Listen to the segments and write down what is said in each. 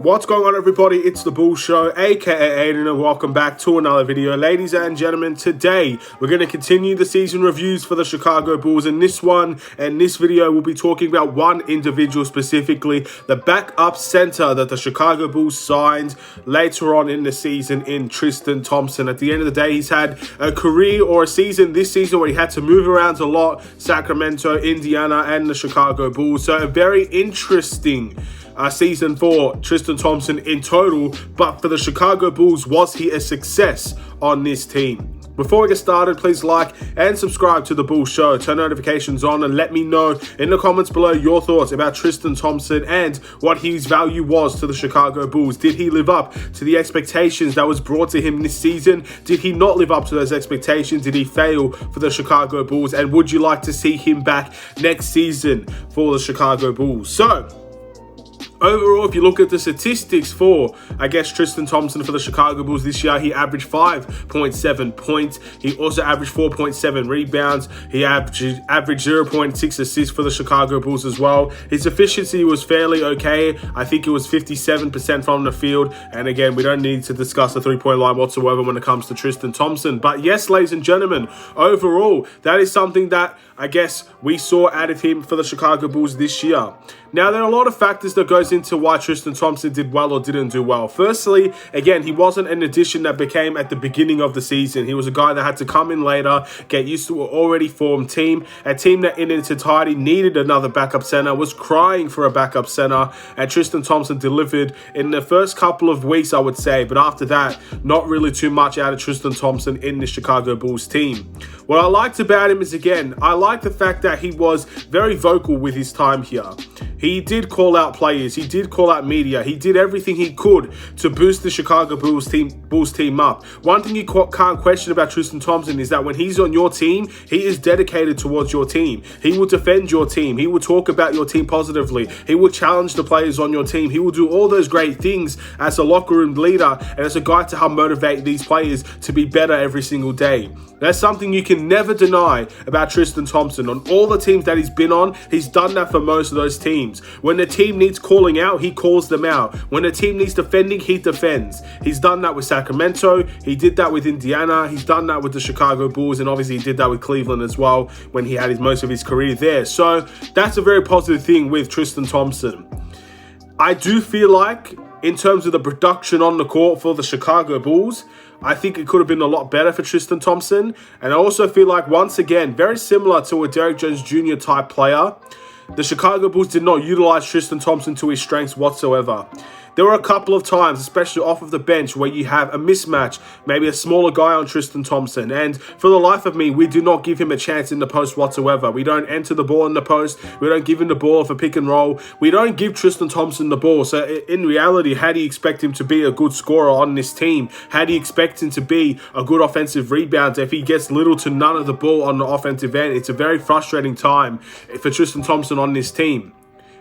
What's going on, everybody? It's the Bull Show, aka Aidan, and welcome back to another video. Ladies and gentlemen, today we're going to continue the season reviews for the Chicago Bulls. In this video, we'll be talking about one individual specifically, the backup center that the Chicago Bulls signed later on in the season in Tristan Thompson. At the end of the day, he's had a career or a season this season where he had to move around a lot: Sacramento, Indiana, and the Chicago Bulls. So a very interesting season for Tristan Thompson in total, but for the Chicago Bulls, was he a success on this team? Before we get started, please like and subscribe to the Bull Show, turn notifications on, and let me know in the comments below your thoughts about Tristan Thompson and what his value was to the Chicago Bulls. Did he live up to the expectations that was brought to him this season? Did he not live up to those expectations? Did he fail for the Chicago Bulls? And would you like to see him back next season for the Chicago Bulls? So, overall, if you look at the statistics for, Tristan Thompson for the Chicago Bulls this year, he averaged 5.7 points. He also averaged 4.7 rebounds. He averaged 0.6 assists for the Chicago Bulls as well. His efficiency was fairly okay. I think it was 57% from the field. And again, we don't need to discuss the three-point line whatsoever when it comes to Tristan Thompson. But yes, ladies and gentlemen, overall, that is something that we saw out of him for the Chicago Bulls this year. Now, there are a lot of factors that goes into why Tristan Thompson did well or didn't do well. Firstly, again, he wasn't an addition that became at the beginning of the season. He was a guy that had to come in later, get used to an already formed team, a team that in its entirety needed another backup center, was crying for a backup center, and Tristan Thompson delivered in the first couple of weeks, I would say. But after that, not really too much out of Tristan Thompson in the Chicago Bulls team. What I liked about him is, again, I like the fact that he was very vocal with his time here. He did call out players. He did call out media. He did everything he could to boost the Chicago Bulls team up. One thing you can't question about Tristan Thompson is that when he's on your team, he is dedicated towards your team. He will defend your team. He will talk about your team positively. He will challenge the players on your team. He will do all those great things as a locker room leader and as a guy to help motivate these players to be better every single day. That's something you can never deny about Tristan Thompson. On all the teams that he's been on, he's done that for most of those teams. When the team needs calling out, he calls them out. When the team needs defending, he defends. He's done that with Sacramento. He did that with Indiana. He's done that with the Chicago Bulls, and obviously he did that with Cleveland as well when he had most of his career there. So that's a very positive thing with Tristan Thompson. I do feel like, in terms of the production on the court for the Chicago Bulls, I think it could have been a lot better for Tristan Thompson. And I also feel like, once again, very similar to a Derrick Jones Jr. type player, the Chicago Bulls did not utilize Tristan Thompson to his strengths whatsoever. There were a couple of times, especially off of the bench, where you have a mismatch, maybe a smaller guy on Tristan Thompson. And for the life of me, we do not give him a chance in the post whatsoever. We don't enter the ball in the post. We don't give him the ball for pick and roll. We don't give Tristan Thompson the ball. So in reality, how do you expect him to be a good scorer on this team? How do you expect him to be a good offensive rebounder if he gets little to none of the ball on the offensive end? It's a very frustrating time for Tristan Thompson on this team.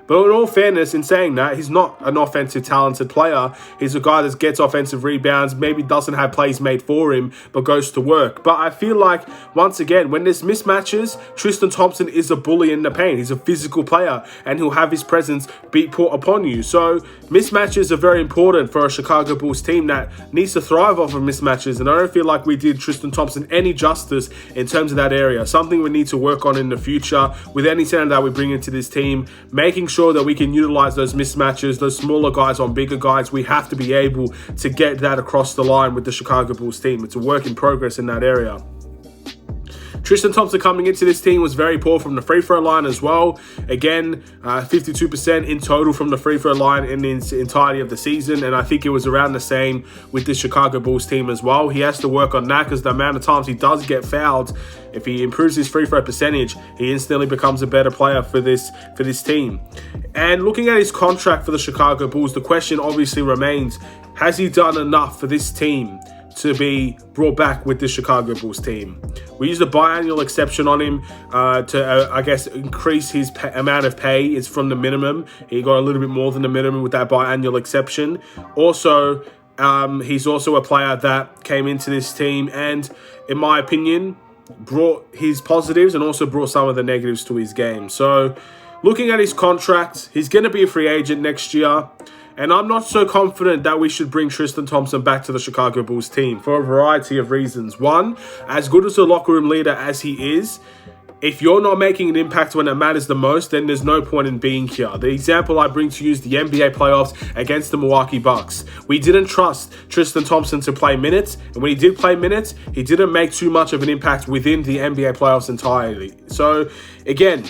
But in all fairness, in saying that, he's not an offensive talented player. He's a guy that gets offensive rebounds, maybe doesn't have plays made for him, but goes to work. But I feel like, once again, when there's mismatches, Tristan Thompson is a bully in the paint. He's a physical player, and he'll have his presence be put upon you. So mismatches are very important for a Chicago Bulls team that needs to thrive off of mismatches. And I don't feel like we did Tristan Thompson any justice in terms of that area. Something we need to work on in the future with any center that we bring into this team, making sure that we can utilize those mismatches, those smaller guys on bigger guys. We have to be able to get that across the line with the Chicago Bulls team. It's a work in progress in that area. Tristan Thompson coming into this team was very poor from the free throw line as well. Again, 52% in total from the free throw line in the entirety of the season. And I think it was around the same with the Chicago Bulls team as well. He has to work on that because the amount of times he does get fouled, if he improves his free throw percentage, he instantly becomes a better player for this team. And looking at his contract for the Chicago Bulls, the question obviously remains, has he done enough for this team to be brought back with the Chicago Bulls team? We used a biannual exception on him to, increase his amount of pay. It's from the minimum. He got a little bit more than the minimum with that biannual exception. Also, he's also a player that came into this team and, in my opinion, brought his positives and also brought some of the negatives to his game. So, looking at his contract, he's going to be a free agent next year. And I'm not so confident that we should bring Tristan Thompson back to the Chicago Bulls team for a variety of reasons. One, as good as a locker room leader as he is, if you're not making an impact when it matters the most, then there's no point in being here. The example I bring to you is the NBA playoffs against the Milwaukee Bucks. We didn't trust Tristan Thompson to play minutes, and when he did play minutes, he didn't make too much of an impact within the NBA playoffs entirely. So, again,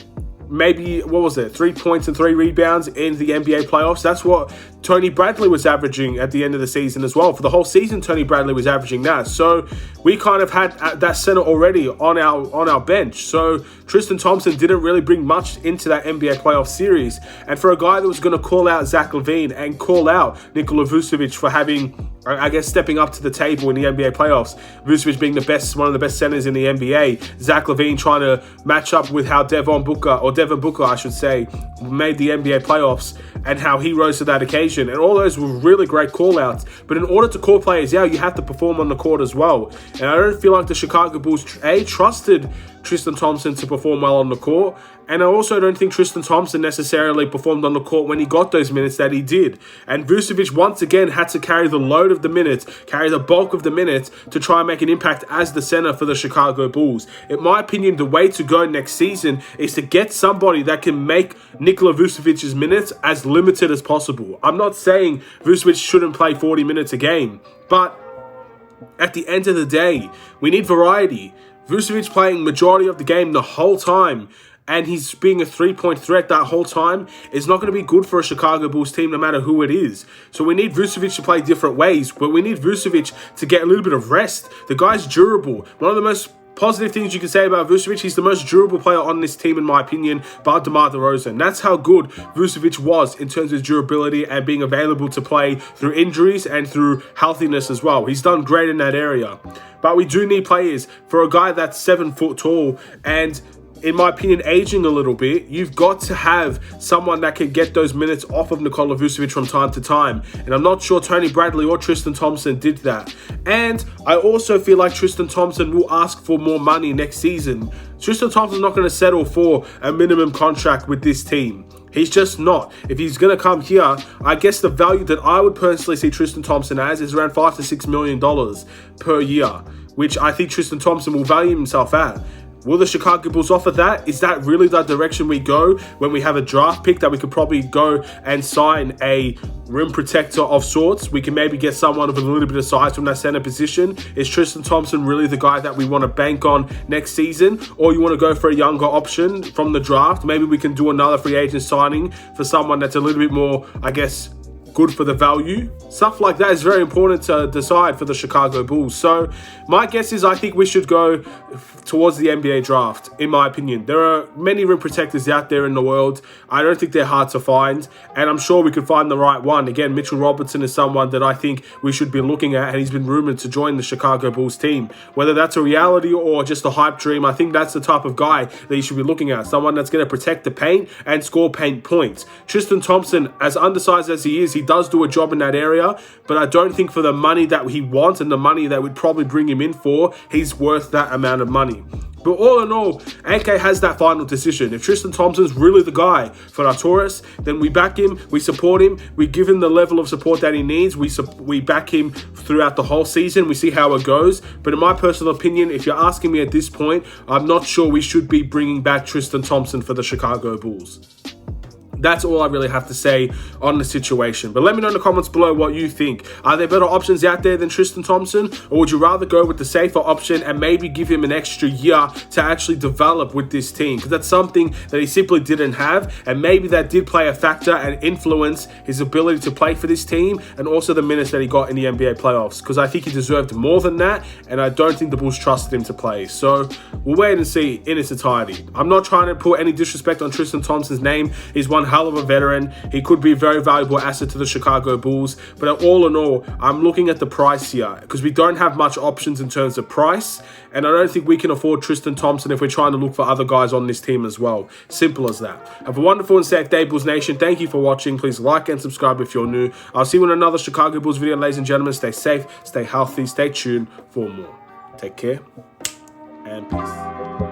maybe, 3 points and 3 rebounds in the NBA playoffs. That's what Tony Bradley was averaging at the end of the season as well. For the whole season, Tony Bradley was averaging that. So we kind of had that center already on our bench. So Tristan Thompson didn't really bring much into that NBA playoff series. And for a guy that was going to call out Zach LaVine and call out Nikola Vucevic for having, I guess, stepping up to the table in the NBA playoffs, Vucevic being one of the best centers in the NBA, Zach LaVine trying to match up with how Devin Booker, I should say, made the NBA playoffs and how he rose to that occasion. And all those were really great call-outs. But in order to call players out, you have to perform on the court as well. And I don't feel like the Chicago Bulls, trusted Tristan Thompson to perform well on the court. And I also don't think Tristan Thompson necessarily performed on the court when he got those minutes that he did. And Vucevic once again had to carry the load of the minutes, carry the bulk of the minutes to try and make an impact as the center for the Chicago Bulls. In my opinion, the way to go next season is to get somebody that can make Nikola Vucevic's minutes as limited as possible. I'm not saying Vucevic shouldn't play 40 minutes a game, but at the end of the day, we need variety. Vucevic playing majority of the game the whole time, and he's being a three-point threat that whole time, is not going to be good for a Chicago Bulls team no matter who it is. So we need Vucevic to play different ways, but we need Vucevic to get a little bit of rest. The guy's durable. One of the most positive things you can say about Vucevic, he's the most durable player on this team, in my opinion, bar DeMar DeRozan. That's how good Vucevic was in terms of durability and being available to play through injuries and through healthiness as well. He's done great in that area. But we do need players. For a guy that's 7 foot tall and, in my opinion, aging a little bit, you've got to have someone that can get those minutes off of Nikola Vucevic from time to time. And I'm not sure Tony Bradley or Tristan Thompson did that. And I also feel like Tristan Thompson will ask for more money next season. Tristan Thompson's not going to settle for a minimum contract with this team. He's just not. If he's going to come here, I guess the value that I would personally see Tristan Thompson as is around $5 to $6 million per year, which I think Tristan Thompson will value himself at. Will the Chicago Bulls offer that? Is that really the direction we go when we have a draft pick that we could probably go and sign a rim protector of sorts? We can maybe get someone with a little bit of size from that center position. Is Tristan Thompson really the guy that we want to bank on next season? Or you want to go for a younger option from the draft? Maybe we can do another free agent signing for someone that's a little bit more, I guess, good for the value. Stuff like that is very important to decide for the Chicago Bulls. So my guess is I think we should go towards the NBA draft, in my opinion. There are many rim protectors out there in the world. I don't think they're hard to find, and I'm sure we could find the right one. Again, Mitchell Robertson is someone that I think we should be looking at, and he's been rumored to join the Chicago Bulls team. Whether that's a reality or just a hype dream, I think that's the type of guy that you should be looking at. Someone that's going to protect the paint and score paint points. Tristan Thompson, as undersized as he is, he does do a job in that area, but I don't think for the money that he wants and the money that would probably bring him in for, he's worth that amount of money. But all in all, AK has that final decision. If Tristan Thompson's really the guy for our Taurus, then we back him, we support him, we give him the level of support that he needs, we back him throughout the whole season, we see how it goes. But in my personal opinion, if you're asking me at this point, I'm not sure we should be bringing back Tristan Thompson for the Chicago Bulls. That's all I really have to say on the situation. But let me know in the comments below what you think. Are there better options out there than Tristan Thompson? Or would you rather go with the safer option and maybe give him an extra year to actually develop with this team? Because that's something that he simply didn't have. And maybe that did play a factor and influence his ability to play for this team and also the minutes that he got in the NBA playoffs. Because I think he deserved more than that. And I don't think the Bulls trusted him to play. So we'll wait and see in its entirety. I'm not trying to put any disrespect on Tristan Thompson's name. He's one hell of a veteran. He could be a very valuable asset to the Chicago Bulls. But all in all, I'm looking at the price here because we don't have much options in terms of price. And I don't think we can afford Tristan Thompson if we're trying to look for other guys on this team as well. Simple as that. Have a wonderful and safe day, Bulls Nation. Thank you for watching. Please like and subscribe if you're new. I'll see you in another Chicago Bulls video, ladies and gentlemen. Stay safe, stay healthy, stay tuned for more. Take care and peace.